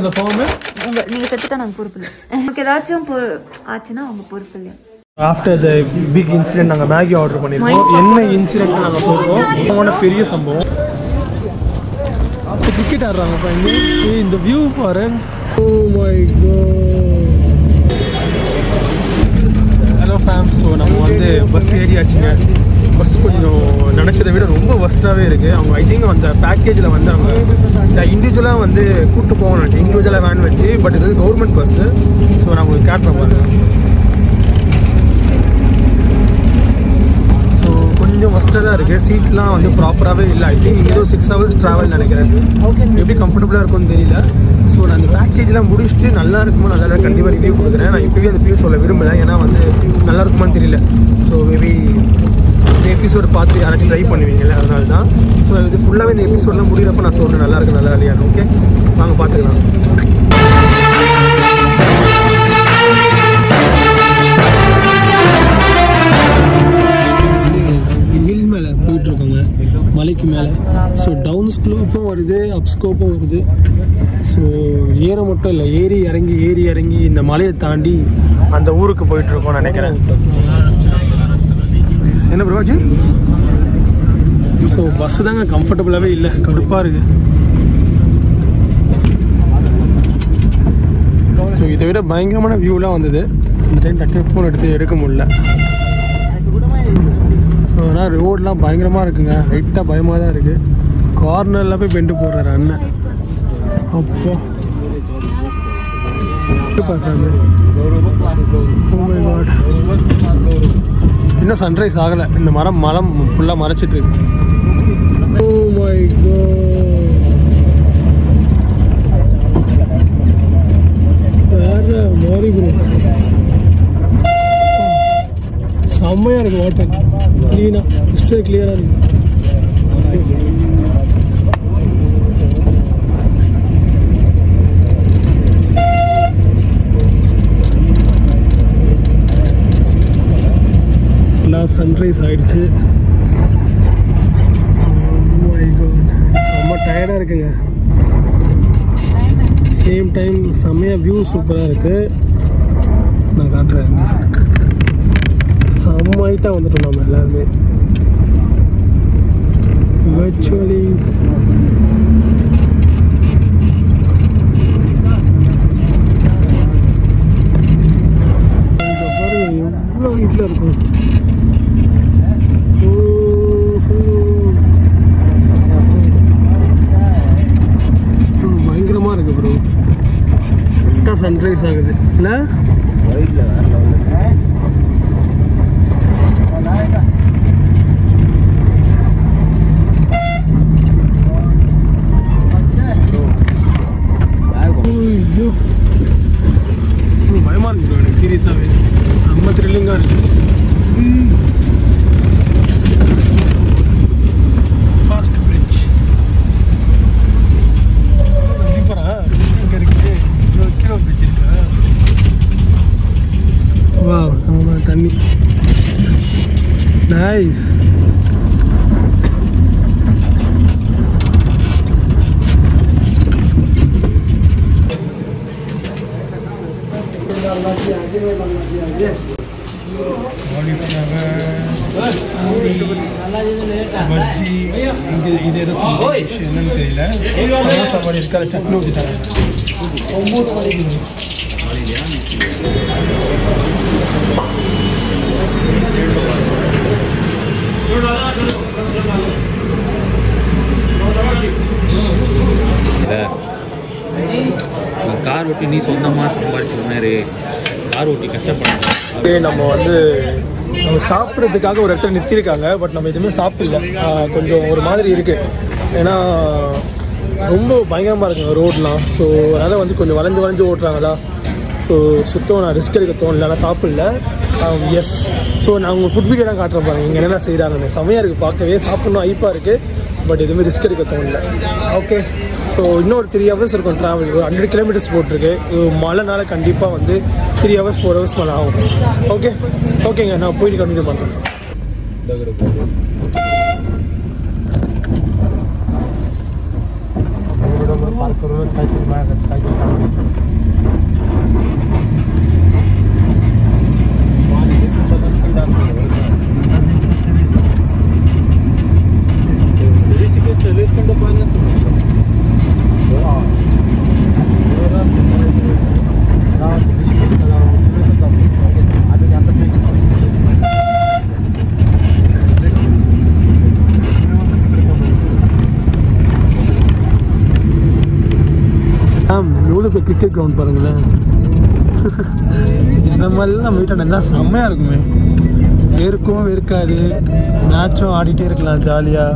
அந்த ஃபார்ம் நீங்க செத்துட்டா நாங்க பொறுப்பு இல்லை. உங்களுக்கு ஏதாச்சும் ஆச்சுன்னா அவங்க பொறுப்பு இல்லையா? ஆஃப்டர் த பிக் இன்சிடென்ட் நாங்கள் மேகி ஆர்டர் பண்ணியிருக்கோம். என்ன இன்சிடென்ட் நாங்கள் சொல்கிறோம். பெரிய சம்பவம். கிரிக்கெட் ஆடுறாங்கப்பா இங்கே. இந்த வியூ பாரு. Oh my god. Hello fam. So நம்ம வந்து பஸ் ஏறியாச்சுங்க. பஸ் கொஞ்சம் நினச்சதை விட ரொம்ப ஒஸ்ட்டாகவே இருக்குது. அவங்க ஐ திங்க் அந்த பேக்கேஜில் வந்து அவங்க இண்டிவிஜுவலாக வந்து கூப்பிட்டு போகணும்னு நினச்சி இண்டிவிஜுவலாக வேன் வச்சு. பட் இது வந்து கவர்மெண்ட் பஸ்ஸு. ஸோ நான் உங்களுக்கு காட்டுறேன் பாருங்க. ஸோ கொஞ்சம் ஒஸ்ட்டாக தான் இருக்குது. சீட்லாம் வந்து ப்ராப்பராகவே இல்லை. ஐ திங்க் இங்கே 6 hours ட்ராவல் நினைக்கிறேன். எப்படி கம்ஃபர்டபுளாக இருக்கும்னு தெரியல. ஸோ நான் அந்த பேக்கேஜ்லாம் முடிச்சுட்டு நல்லா இருக்குமோ நல்லா தான் கண்டிப்பாக ரிவ்யூ கொடுக்குறேன். நான் இப்போவே அந்த ரிவ்யூ சொல்ல விரும்பலை. ஏன்னா வந்து நல்லா இருக்குமான்னு தெரியல. ஸோ மேபி இந்த எபிசோடு பார்த்து யாராச்சும் ட்ரை பண்ணுவீங்கல்ல, அதனால தான். ஸோ இது ஃபுல்லாகவே இந்த எபிசோடெலாம் முடிகிறப்ப நான் சொல்கிறேன் நல்லா இருக்கு நல்லா இல்லையா. ஓகே வாங்க பார்த்துக்கலாம். ஹில் மேலே போயிட்டுருக்கோங்க, மலைக்கு மேலே. ஸோ டவுன் ஸ்லோப்பும் வருது, அப் ஸ்கோப்பும் வருது. ஸோ ஏற மட்டும் இல்லை, ஏறி இறங்கி இந்த மலையை தாண்டி அந்த ஊருக்கு போயிட்டுருக்கோம் நினைக்கிறேன். என்ன ப்ரோஜி? ஸோ பஸ்ஸு தாங்க கம்ஃபர்டபுளாகவே இல்லை, கடுப்பாக இருக்குது. ஸோ இதை விட பயங்கரமான வியூலாம் வந்தது. இந்த டைம் டக்குனு ஃபோன் எடுக்க முடியல. ஸோ ஆனால் ரோடெலாம் பயங்கரமாக இருக்குங்க. லைட்டாக பயமாக தான் இருக்குது. கார்னரில் போய் பெண்டு போடுறாரு அண்ணன். அப்போ பார்த்தாங்க. Oh my god. இன்னும் சன்ரைஸ் ஆகலை. இந்த மரம் ஃபுல்லாக மறைச்சிட்டு இருக்கு. Oh my god. வேற மாதிரி ப்ரோ. செம்மையாக இருக்குது வாட்டர். க்ளீனாக கிறிஸ்டல் கிளியராக இருக்குது. சன்ரைஸ் ஆயிடுச்சு. ரொம்ப டயர்டாக இருக்குங்க. சேம் டைம் செம்மையாக வியூ சூப்பராக இருக்குது. நான் காட்டுறேன். செம்மைட்டாக வந்துட்டோம் நம்ம எல்லாருமே. விர்ச்சுவலி எவ்வளோ வீட்டில் இருக்கும். பயங்கரமாக இருக்கு ப்ரோ. கரெக்டாக சன்ரைஸ் ஆகுது இல்லை? பயமாக இருக்கு ப்ரோ எனக்கு சீரியஸாகவே. ரொம்ப த்ரில்லிங்காக இருக்குது. ஃபாஸ்ட் பிரிட்ஜ் இங்கே இருக்குது. கிலோ பிரிட்ஜ் இருக்கு. வா நம்ம தண்ணி நைஸ். இது ஏதோ என்னன்னு தெரியல. சாப்பாடு இருக்காது. சட்னி ஊற்றி தரேன். 9 மணிக்கு கார் ஓட்டி நீ சொந்தமாக சம்பாதிச்சு கார் ஓட்டி கஷ்டப்படணும். நம்ம வந்து நம்ம சாப்பிட்றதுக்காக ஒரு இடத்துல நிறுத்திருக்காங்க. பட் நம்ம எதுவுமே சாப்பிடல. கொஞ்சம் ஒரு மாதிரி இருக்குது. ஏன்னா ரொம்ப பயங்கரமாக இருக்குங்க ரோடெலாம். ஸோ அதனால் வந்து கொஞ்சம் வளைஞ்சு ஓட்டுறாங்களா. ஸோ சுத்தம் நான் ரிஸ்க் எடுக்க தோணல. நான் சாப்பிடல. எஸ். ஸோ நான் உங்கள் ஃபுட் வீடியோ தான் காட்டுறேன் பாருங்கள். இங்கே என்னென்ன செய்கிறாங்கன்னு. செமையாக இருக்குது பார்க்கவே. சாப்பிட்ணும் ஐப்பாக இருக்குது. பட் எதுவுமே ரிஸ்க் எடுக்க தோணல. ஓகே. ஸோ இன்னொரு 3 hours இருக்கும் ட்ராவல். ஒரு 100 kilometers போட்டிருக்கு. மழைனால கண்டிப்பாக வந்து 3 hours 4 hours மேலே ஆகும். ஓகேங்க. நான் போயிட்டு கண்டினியூ பண்ணுறேன். கிரிக்கெட் கிரவுண்ட் பாருங்களேன். இந்த மாதிரிலாம் நம்ம வீட்டில் இருந்தால் செம்மையாக இருக்குமே. வேர்க்கும் வேர்க்காது, மேட்சும் ஆடிட்டே இருக்கலாம் ஜாலியாக.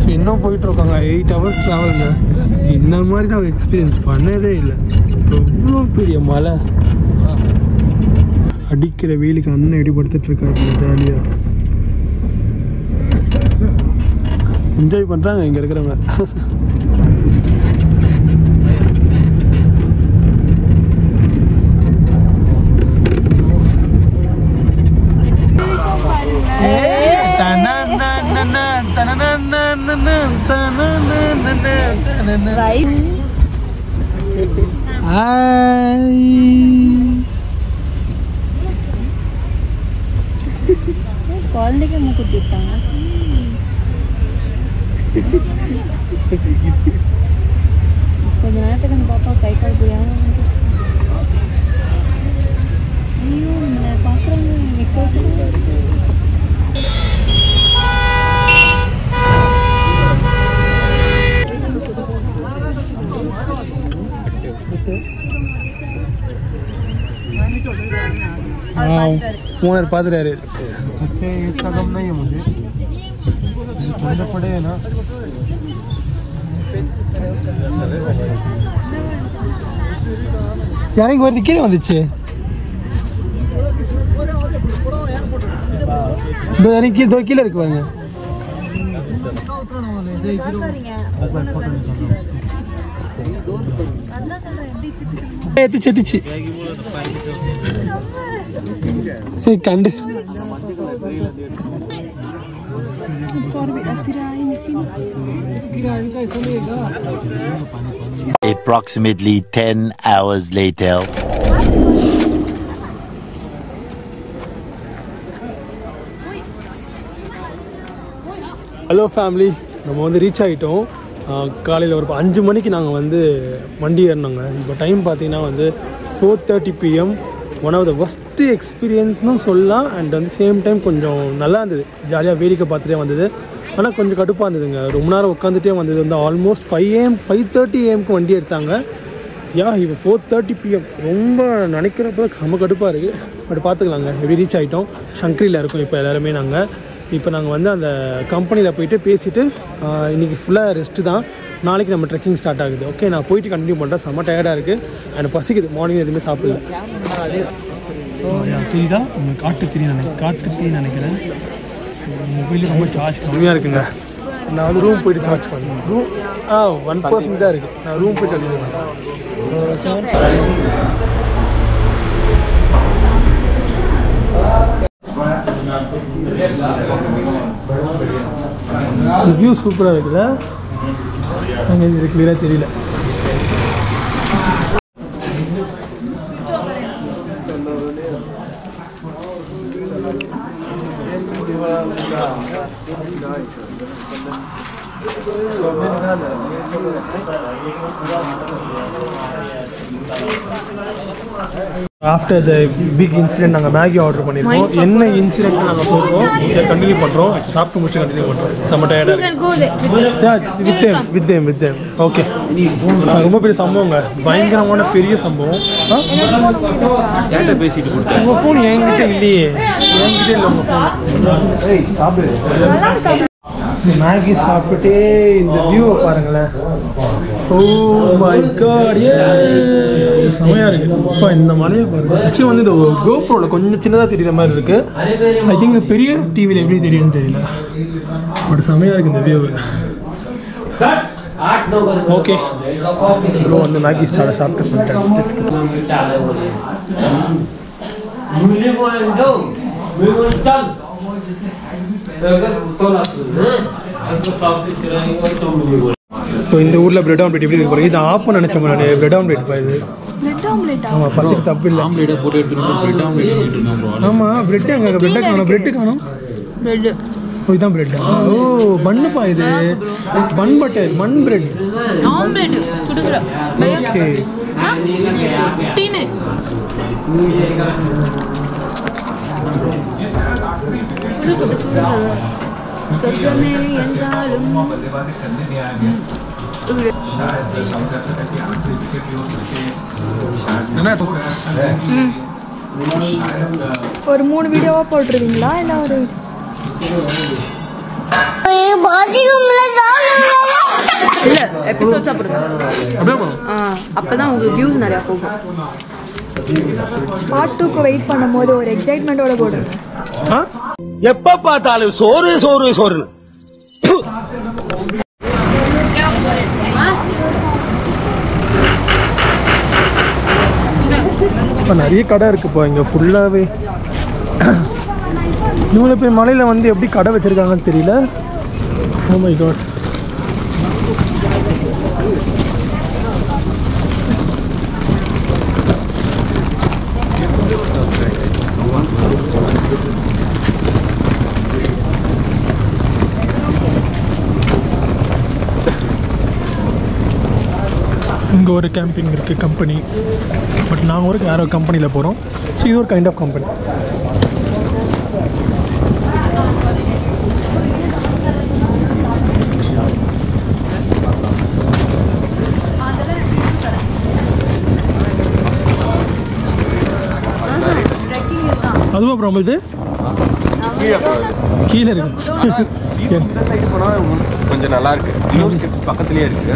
ஸோ இன்னும் போயிட்டுருக்காங்க 8 hours ட்ராவலுங்க. இந்த மாதிரி நான் எக்ஸ்பீரியன்ஸ் பண்ணதே இல்லை. எவ்வளோ பெரிய மலை, அடிக்கிற வெயிலுக்கு அண்ணன் எப்படி படுத்துட்ருக்காரு ஜாலியாக என்ஜாய் பண்ணுறாங்க இங்கே இருக்கிறவங்க. குழந்தைக்கு மூக்குத்தி விட்டாங்க. கொஞ்ச நேரத்துக்கு அந்த பாப்பா கை கால் புரியாம ஐயோ நம்மளை பார்க்குறாங்க. ओनर पादरे इसका कम नहीं है मुझे थोड़े पड़े है ना. யாரையும் வருது கீழே வந்துச்சு. கீழே இருக்கு பாருங்க. எத்திச்சு கண்டு Approximately 10 hours later. Hello family, நம்ம வந்து ரீச் ஆகிட்டோம். காலையில் ஒரு 5 மணிக்கு நாங்கள் வந்து வண்டி ஏறினாங்க. இப்போ டைம் பார்த்தீங்கன்னா வந்து 4:30 PM. One of the worst எக்ஸ்பீரியன்ஸ்னு சொல்லலாம். அண்ட் வந்து சேம் டைம் கொஞ்சம் நல்லா இருந்தது, ஜாலியாக வேடிக்கை பார்த்துட்டே வந்தது. ஆனால் கொஞ்சம் கடுப்பாக இருந்ததுங்க. ரொம்ப நேரம் உட்காந்துட்டே வந்தது. வந்து ஆல்மோஸ்ட் 5:30 AM வண்டி எடுத்தாங்க. இப்போ 4:30 PM ரொம்ப நினைக்கிறப்ப செம்ம கடுப்பாக இருக்குது. பட் பார்த்துக்கலாங்க. எப்படி ரீச் ஆகிட்டோம். சங்கரியில் இருக்கோம் இப்போ எல்லாருமே. இப்போ நாங்கள் வந்து அந்த கம்பெனியில் போயிட்டு பேசிவிட்டு இன்றைக்கி ஃபுல்லாக ரெஸ்ட்டு தான். நாளைக்கு நம்ம ட்ரெக்கிங் ஸ்டார்ட் ஆகுது. ஓகே, நான் போயிட்டு கண்டினியூ பண்ணுறேன். செம்ம டயர்டாக இருக்குது அண்ட் பசிக்குது. மார்னிங் எதுவுமே சாப்பிடல. தெரியுதா காட்டு நினைக்கிறேன். மொபைலில் ரொம்ப சார்ஜ் கம்மியாக இருக்குங்க. நான் வந்து ரூம் போயிட்டு சார்ஜ் பண்ணேன். ரூம் 1% தான் இருக்குது. நான் ரூம் போயிட்டு வியூ சூப்பராக இருக்குல்ல. அங்கே இது கிளியராக தெரியல. ஆஃப்டர் த பிக் இன்சிடென்ட் நாங்கள் மேகி ஆர்டர் பண்ணியிருக்கோம். என்ன இன்சிடென்ட் நாங்கள் சொல்கிறோம், கண்டினியூ பண்ணுறோம். சாப்பிட்டு முடிச்சு கண்டினியூ பண்ணுறோம். செம்ம டயர்டாக வித் தேம். ஓகே, ரொம்ப பெரிய சம்பவங்க. பயங்கரமான பெரிய சம்பவம். பேசிட்டு உங்கள் ஃபோன் என்கிட்ட இல்லையே. என்கிட்ட இல்லை உங்கள் ஃபோன். சாப்பிடு. மேகி சாப்பிட்டுட்டே இந்த வியூவை பாருங்களேன். ஓ மை காட், செமையாக இருக்குது. இப்போ இந்த மலையை பாருங்கள். ஆக்சுவலி வந்து இந்த கோப்ரோவில் கொஞ்சம் சின்னதாக தெரியுற மாதிரி இருக்குது. ஐ திங்க் பெரிய டிவியில் எப்படி தெரியும்னு தெரியல. பட் செமையாக இருக்குது இந்த வியூவு. ஓகே ப்ரோ, வந்து மேகி சாப்பிட்டு சொல்லிட்டேன். ஸோ இந்த ஊரில் பிரெட் ஆம்லேட் எப்படி இருக்கு பாருங்க. இது ஆப்பம் நினச்சேன் நான். பிரெட் ஆம்லேட் பா இது. Bread omelette. ஆமாம், பசிக்கு தப்பு இல்லை. ஆம்லேட்டை போட்டு எடுத்துகிட்டு பிரெட் ஆம்லேட். ஆமாம், பிரெட் அங்கே பிரெட்டை காணும். பிரெட்டு காணும். பிரெட். ஓ இதுதான் பிரெட்டா? ஓ பன்னுப்பா இது. பன் பட்டர், பன் பிரெட். ஆம்லேட் சுடுக்குற. ஓகே. டீனே. சொர்க்கமே என்றாலும் ஒரு 3 வீடியோவா போட்டுருவீங்களா இல்லை ஒரு இல்லை எபிசோட்ஸாக போடுங்க. அப்போதான் உங்களுக்கு வியூஸ் நிறையா போகும். பார்ட் 2க்கு வெயிட் பண்ணும்போது ஒரு எக்ஸைட்மெண்ட்டோட போடுங்க. எப்ப பார்த்தாலும் சோறு சோறு சோறு. இப்போ நிறைய கடை இருக்குப்பா இங்கே ஃபுல்லாகவே. இவங்களை போய் மலையில் வந்து எப்படி கடை வச்சுருக்காங்கன்னு தெரியல. Oh my god. இங்கே ஒரு கேம்பிங் இருக்குது கம்பெனி. பட் நாங்கள் ஒரு வேறு ஒரு கம்பெனியில் போகிறோம். ஸோ இது ஒரு கைண்ட் ஆஃப் கம்பெனி. அதுவும் அப்புறம் இது கீழே இருக்கு. இந்த சைடு போனால் கொஞ்சம் நல்லா இருக்கு. இன்னொரு ஸ்டெப்ஸ் பக்கத்துலேயே இருக்கு.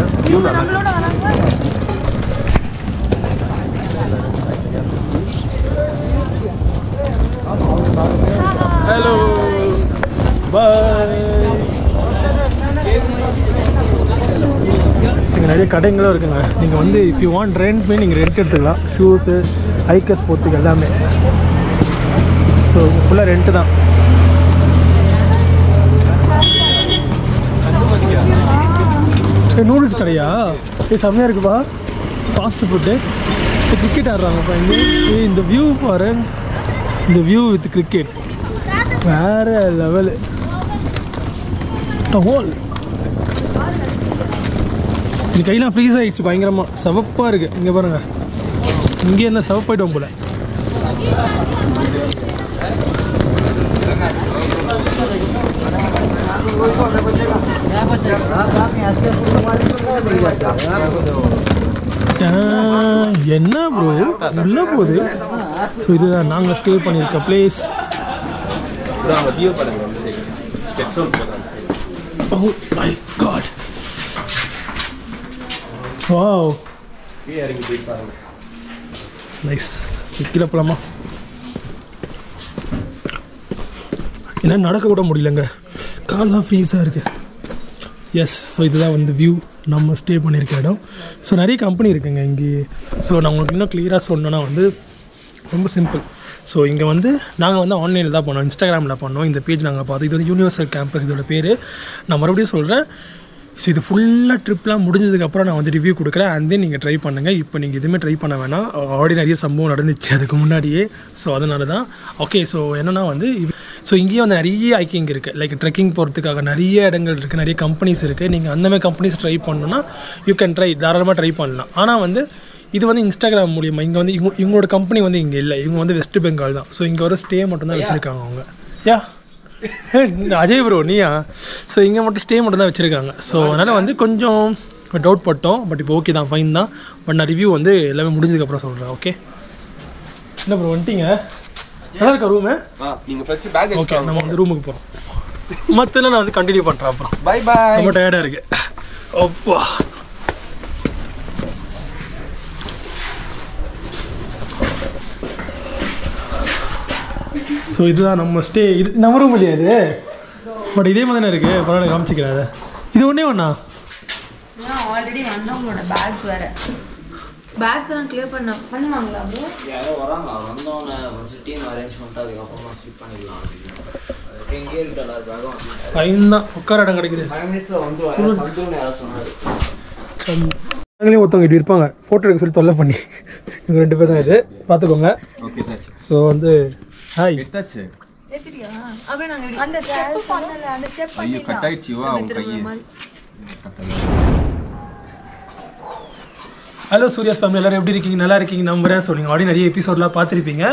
ஹலோ பாய். இங்கே நிறைய கடைங்களும் இருக்குங்க. நீங்கள் வந்து இஃப் யூ வாண்ட் ரெண்ட் போய் நீங்கள் ரெண்ட் எடுத்துக்கலாம். ஷூஸு, ஹைக்கர்ஸ் போகிறதுக்கு எல்லாமே. ஸோ ஃபுல்லாக ரெண்ட்டு தான். நூடுல்ஸ் கடையா? இது செம்மையாக இருக்குப்பா. Fast food. கிரிக்கெட் ஆடுறாங்கப்பா இங்கே. இந்த வியூ பாரு. இந்த வியூ வித் கிரிக்கெட் வேறு லெவலு. ஹோல் இந்த கையெல்லாம் ஃப்ரீஸ் ஆகிடுச்சு பயங்கரமாக. சவப்பாக இருக்குது. இங்கே பாருங்கள். இங்கே என்ன சவப்பாயிட்டோம் போல். என்ன ப்ரோ உள்ள போகுது. ஸோ இதுதான் நாங்கள் ஸ்டே பண்ணியிருக்க place. Oh my God. Wow. Nice. கீழே போகலாமா? ஏன்னா நடக்க கூட முடியலங்க. கால்லாம் ஃப்ரீஸாக இருக்குது. எஸ். ஸோ இதுதான் வந்து வியூ நம்ம ஸ்டே பண்ணியிருக்க இடம். ஸோ நிறைய கம்பெனி இருக்குங்க இங்கே. ஸோ நான் உங்களுக்கு இன்னும் கிளியராக சொன்னோன்னா வந்து ரொம்ப சிம்பிள். ஸோ இங்கே வந்து நாங்கள் வந்து ஆன்லைனில் தான் பண்ணோம். இன்ஸ்டாகிராமில் பண்ணோம். இந்த பேஜ் நாங்கள் பார்த்தோம். இது வந்து யூனிவர்சல் கேம்பஸ் இதோட பேர். நான் மறுபடியும் சொல்கிறேன். ஸோ இது ஃபுல்லாக ட்ரிப்லாம் முடிஞ்சதுக்கப்புறம் நான் வந்து ரிவ்யூ கொடுக்குறேன். அண்ட் தென் நீங்கள் ட்ரை பண்ணுங்கள். இப்போ நீங்கள் எதுவுமே ட்ரை பண்ண வேணாம். ஆல்ரெடி நிறைய சம்பவம் நடந்துச்சு அதுக்கு முன்னாடியே. ஸோ அதனால தான் ஓகே. ஸோ என்னென்னா வந்து ஸோ இங்கேயே வந்து நிறைய ஹைக்கிங் இருக்குது. லைக் ட்ரெக்கிங் போகிறதுக்காக நிறைய இடங்கள் இருக்குது. நிறைய கம்பெனிஸ் இருக்குது. நீங்கள் அந்தமாதிரி கம்பெனிஸ் ட்ரை பண்ணணுன்னா யூ கேன் ட்ரை. தாராளமாக ட்ரை பண்ணலாம். ஆனால் வந்து இது வந்து இன்ஸ்டாகிராம் மூலியமாக இங்கே வந்து இவங்களோட கம்பெனி வந்து இங்கே இல்லை. இவங்க வந்து வெஸ்ட் பெங்கால் தான். ஸோ இங்கே ஒரு ஸ்டே மட்டும்தான் வச்சுருக்காங்க அவங்க. யா அஜய் ப்ரோ நீயா? ஸோ இங்கே மட்டும் ஸ்டே மட்டும் தான் வச்சுருக்காங்க. ஸோ அதனால் வந்து கொஞ்சம் டவுட் பட்டோம். பட் இப்போ ஓகே தான், ஃபைன் தான். பட் நான் ரிவ்யூ வந்து எல்லாமே முடிஞ்சதுக்கப்புறம் சொல்கிறேன். ஓகே இல்லை ப்ரோ வந்துட்டீங்க. நல்லா இருக்கா ரூமு? நீங்கள் ஃபஸ்ட்டு பேக் ஓகே நம்ம வந்து ரூமுக்கு போகிறோம். மற்றெல்லாம் நான் வந்து கண்டினியூ பண்ணுறேன் அப்புறம். Bye bye. ரொம்ப டயர்டாக இருக்குது. அப்பா ஸோ இதுதான் நம்ம ஸ்டே. இது நம்ம ரூம் இல்லையா இது? பட் இதே மாதிரி தானே இருக்குது. பரவாயில்ல காமிச்சிக்கிறாரு. இது ஒன்றே ஒன்றா? ஆல்ரெடி வந்தவங்களோட பேக்ஸ் வேறு. பேக்ஸ் எல்லாம் கிளியர் பண்ணுவாங்களா ப்ரோ? யாரோ வராங்க. வந்தோன்னே ஃபஸ்ட்டு டீம் அரேஞ்ச் பண்ணிட்டு அதுக்கப்புறமா ஸ்லிப் பண்ணிடலாம். ஃபைன் தான், உட்கார இடம் கிடைக்குது. நாங்களே ஒருத்தவங்க இப்படி இருப்பாங்க, ஃபோட்டோ எடுக்க சொல்லி தொல்லை பண்ணி. இவங்க 2 பேர் தான் இது, பார்த்துக்கோங்க. ஸோ வந்து ஹாய் ஹலோ சூர்யாஸ் ஃபேமிலி, எல்லோரும் எப்படி இருக்கீங்க? நல்லா இருக்கீங்க நம்புறேன். ஸோ நீங்கள் ஆல்ரெடி நிறைய எபிசோட்லாம் பார்த்துருப்பீங்க.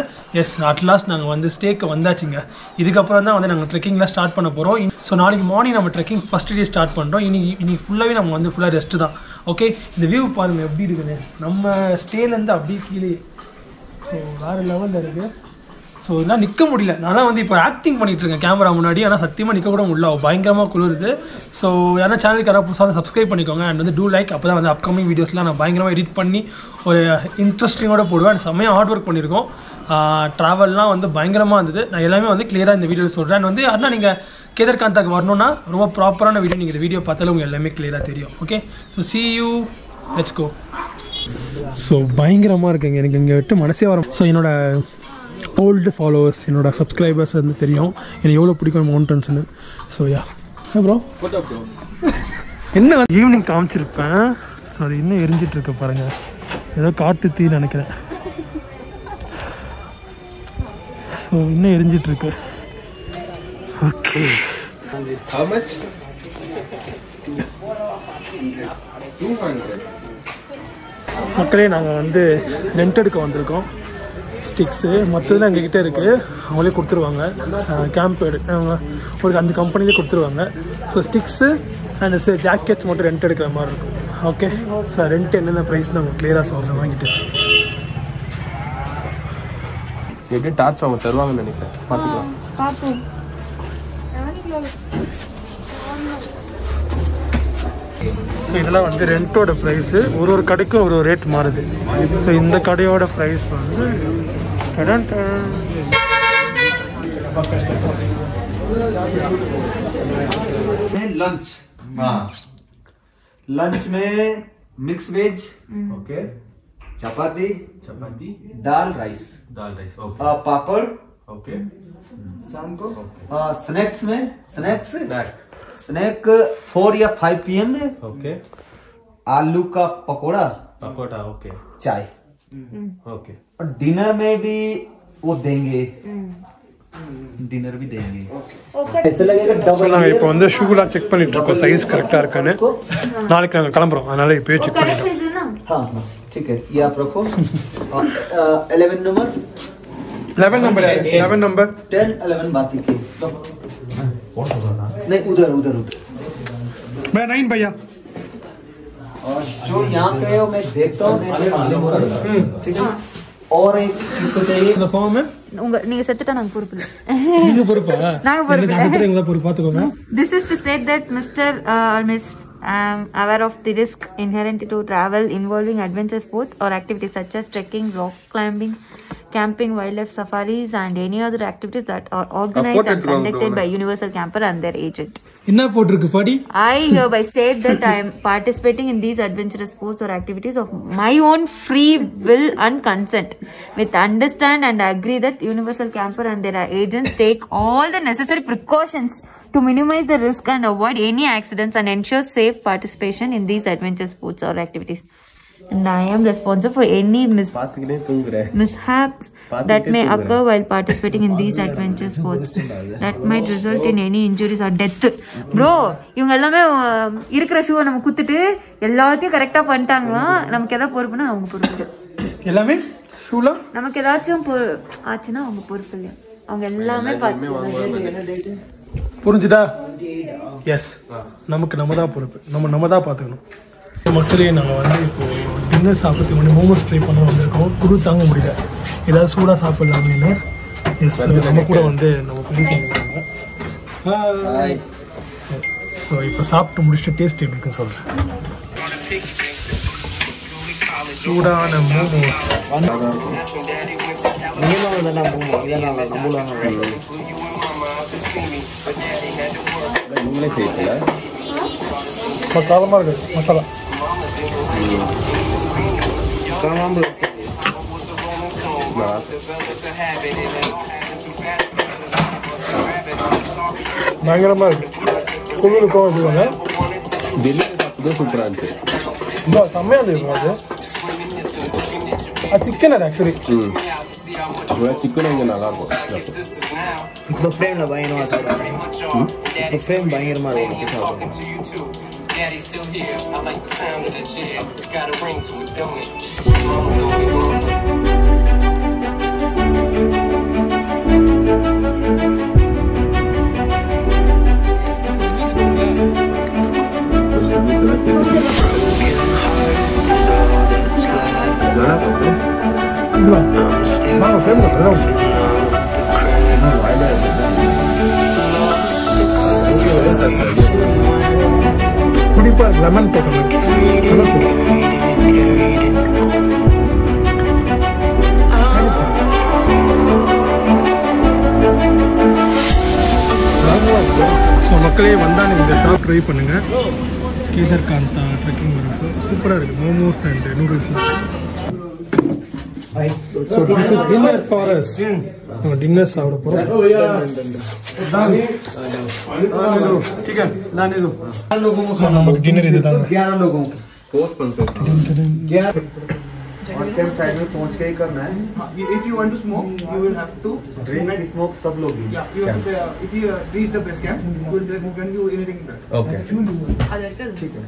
எஸ், அட்லாஸ்ட் நாங்கள் வந்து ஸ்டேக்கு வந்தாச்சுங்க. இதுக்கப்புறம் தான் வந்து நாங்கள் ட்ரெக்கிங்லாம் ஸ்டார்ட் பண்ண போகிறோம். ஸோ நாளைக்கு மார்னிங் நம்ம ட்ரெக்கிங் ஃபஸ்ட் டே ஸ்டார்ட் பண்ணுறோம். இன்னைக்கு ஃபுல்லாகவே நம்ம வந்து ஃபுல்லாக ரெஸ்ட்டு தான். ஓகே, இந்த வியூ பாருங்கள் எப்படி இருக்குன்னு. நம்ம ஸ்டேலேருந்து அப்படியே கீழே ஸோ வேறு லெவலில் இருக்குது. ஸோ இதெல்லாம் நிற்க முடியல. நான் வந்து இப்போ ஆக்டிங் பண்ணிகிட்ருக்கேன் கேமரா முன்னாடி, ஆனால் சத்தியமாக நிற்க கூட முடியல, பயங்கரமாக குளிருது. ஸோ யாரா சேனலுக்கு யாராவது புதுசாக சப்ஸ்கிரைப் பண்ணிக்கோங்க அண்ட் வந்து டூ லைக். அப்போ தான் வந்து அப்கமிங் வீடியோஸ்லாம் நான் பயங்கரமாக எடிட் பண்ணி ஒரு இன்ட்ரெஸ்டிங்கோட போடுவேன். அண்ட் செம்மையாக ஹார்ட் ஒர்க் பண்ணியிருக்கோம். ட்ராவல்லாம் வந்து பயங்கரமாக இருந்தது. நான் எல்லாமே வந்து கிளியராக இந்த வீடியோவில் சொல்கிறேன். அண்ட் வந்து யாருன்னா நீங்கள் கேதார்காந்தாக்கு வரணுன்னா ரொம்ப ப்ராப்பரான வீடியோ, நீங்கள் இந்த வீடியோ பார்த்தாலும் உங்களுக்கு எல்லாமே கிளியராக தெரியும். Okay, so see you, let's go. So பயங்கரமாக இருக்குங்க, எனக்கு இங்கே விட்டு மனசே வரும். ஸோ என்னோடய ஓல்டு ஃபாலோவர்ஸ், என்னோட சப்ஸ்கிரைபர்ஸ் வந்து தெரியும் எனக்கு எவ்வளோ பிடிக்கும் மவுண்டன்ஸ்னு. ஸோ யா ப்ரோ என்ன ஈவினிங் காமிச்சிருப்பேன். ஸோ அது இன்னும் எரிஞ்சிட்ருக்கு பாருங்கள், ஏதோ காட்டு தீ நினைக்கிறேன். ஸோ இன்னும் எரிஞ்சிட்ருக்கு. ஓகே, மக்களே நாங்கள் வந்து ரெண்ட் எடுக்க வந்திருக்கோம். ஸ்டிக்ஸு மற்றதுலாம் எங்ககிட்ட இருக்குது, அவங்களே கொடுத்துருவாங்க. கேம்ப் ஒரு அந்த கம்பெனிலே கொடுத்துருவாங்க. ஸோ ஸ்டிக்ஸு அண்ட் ஜாக்கெட்ஸ் மட்டும் ரெண்ட் எடுக்கிற மாதிரி இருக்கும். ஓகே, ஸோ ரெண்ட் என்னென்ன ப்ரைஸ் நாங்கள் கிளியராக சொல்கிறேன் வாங்கிட்டு. எப்படி டார்ச் அவங்க தருவாங்கன்னு நினைக்கிறேன், பார்த்துக்கலாம். ஸோ இதெல்லாம் வந்து ரெண்ட்டோட ப்ரைஸு, ஒரு கடைக்கும் ஒரு ரேட் மாறுது. ஸோ இந்த கடையோட ப்ரைஸ் வந்து लंच लंच में मिक्स वेज, ओके, चपाती दाल राइस पापड़, ओके, शाम को स्नैक्स में स्नैक 4 या 5 PM में, ओके, आलू का पकोड़ा, ओके, चाय, ओके, और डिनर में भी वो देंगे, डिनर भी देंगे. ऐसे लगेगा डबल. நாங்கள் இப்போ வந்து ஷூலாம் செக் பண்ணிட்டு இருக்கோம், சைஸ் கரெக்டாக இருக்கான்னு. நாளைக்கு நாங்கள் கிளம்புறோம், அதனால இப்போயே செக் பண்ணிட்டோம். हाँ ठीक है, ये आप रखो. 11 नंबर 11 नंबर 10 11 बात की नहीं, उधर मैं 9 भैया. और जो यहाँ पे है मैं देखता हूँ, ठीक है. और एक किसको चाहिए இந்த ஃபார்ம்? நீங்க செத்துட்டா நாங்க பொறுப்பு இல்ல. நீங்க பொறுப்பா? நாங்க பொறுப்பு இல்ல. நீங்க பொறுப்பு பாத்துக்கோங்க. This is to state that Mr. or Miss aware of the risk inherent to travel involving adventure sports or activities such as trekking, rock climbing, camping, wildlife safaris and any other activities that are organized and conducted by Universal Camper and their agent. என்ன போட்டுருக்கு பாடி? I hereby state that I am participating in these adventurous sports or activities of my own free will and consent, with understand and agree that Universal Camper and their agents take all the necessary precautions to minimize the risk and avoid any accidents and ensure safe participation in these adventure sports or activities. And I am responsible for any mishaps that may occur while participating in these adventure sports that might result in any injuries or death. Bro, இவங்க எல்லாமே இருக்கிற ஷூவை நம்ம குத்துட்டு எல்லாத்தையும் கரெக்டா பண்ணிட்டாங்களா, நமக்கு எதாவது பொறுப்புனா அவங்க பொறுப்பு. எல்லாமே ஷூலாம் நமக்கு ஏதாச்சும் ஆச்சுன்னா அவங்க பொறுப்பு இல்லையா, அவங்க எல்லாமே பார்த்து. புரிஞ்சுதா? எஸ், நமக்கு நம்ம தான் பொறுப்பு, நம்ம தான் பார்த்துக்கணும். மக்களே நாங்கள் வந்து இப்போ டின்னர் சாப்பிட்றதுக்கு முன்னாடி மோமோஸ் ட்ரை பண்ண வந்திருக்கோம். குரு தாங்க முடியல, ஏதாவது சூடாக சாப்பிடலாமேனு. எஸ், நம்ம கூட வந்து நம்ம ஃப்ரெண்ட்ஸ் வந்துருக்காங்க. ஸோ இப்போ சாப்பிட்டு முடிச்சுட்டு டேஸ்ட் எப்படி இருக்குன்னு சொல்கிறேன். சூடான மோமோஸ் காலமாக இருக்குது மசாலா. பயங்கரமாக இருக்குது. குளிருக்கும் வச்சுக்கோங்க. டெல்லியில் சாப்பிட்டு சூப்பராக இருந்துச்சு. இல்லை செம்மையாக இருந்தது அது சிக்கன் அது ஆக்சுவலி. சிக்கனும் இங்கே நல்லாயிருக்கும். இப்போ ஃப்ரேமில் பயங்கரமாக சாப்பிடுவாங்க. இப்போ ஃப்ரேம் பயங்கரமாக இருக்கும் சாப்பிடுவோம். Daddy's still here. I like the sound of that chair. It's got a ring to it, don't it? குடிப்பா லெமன் போட்டோம். ஸோ மக்களே வந்தால் இந்த ஷாப் ட்ரை பண்ணுங்க. கேதர்காந்தா ட்ரெக்கிங் வரப்போ சூப்பராக இருக்குது. மோமோஸ் அண்ட் நூடுல்ஸ்லாம். So dinner for us. நம்ம டின்னர் சாப்பிட போகிறோம். நமக்கு डिनर இதுதான். 11 लोगों साइड में पहुंच के ही करना है. If you want to smoke, you will have to smoke सब लोग. Yeah, you have to, if you reach the base camp, you will can do anything there. Okay. ठीक है.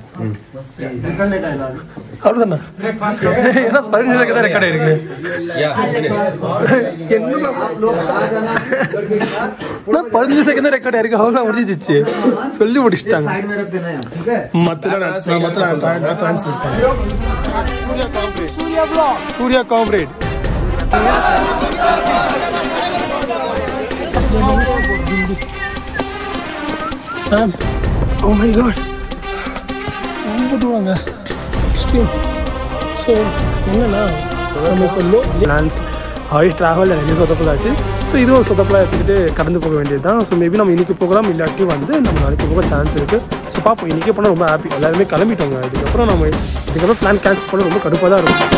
அவ்வளோதாண்ணா. ஏன்னா 15 செகண்ட் தான் ரெக்கார்ட் ஆயிருக்கு. என்ன 15 செகண்ட் தான் ரெக்கார்ட் ஆயிருக்கு. அவ்வளோ முடிஞ்சிச்சு சொல்லி முடிச்சிட்டாங்க. Surya comrade oh my god ரொம்ப தூரங்க. ஸோ என்னன்னா நம்ம இப்போ லோ பிளான்ஸ் ஆல்ரெடி ட்ராவல் நிறைய சொதப்பலாச்சு. ஸோ இது ஒரு சொதப்பலாக எடுத்துக்கிட்டு கடந்து போக வேண்டியது தான். ஸோ மேபி நம்ம இன்றைக்கி போகலாம், இல்லாட்டி வந்து நம்ம நாளைக்கு போக சான்ஸ் இருக்குது. ஸோ பார்ப்போம். இன்றைக்கி போனால் ரொம்ப ஹாப்பி. எல்லாருமே கிளம்பிட்டோங்க. இதுக்கப்புறம் பிளான் கேன்சல் பண்ண ரொம்ப கடுப்பாக தான் இருக்கும்.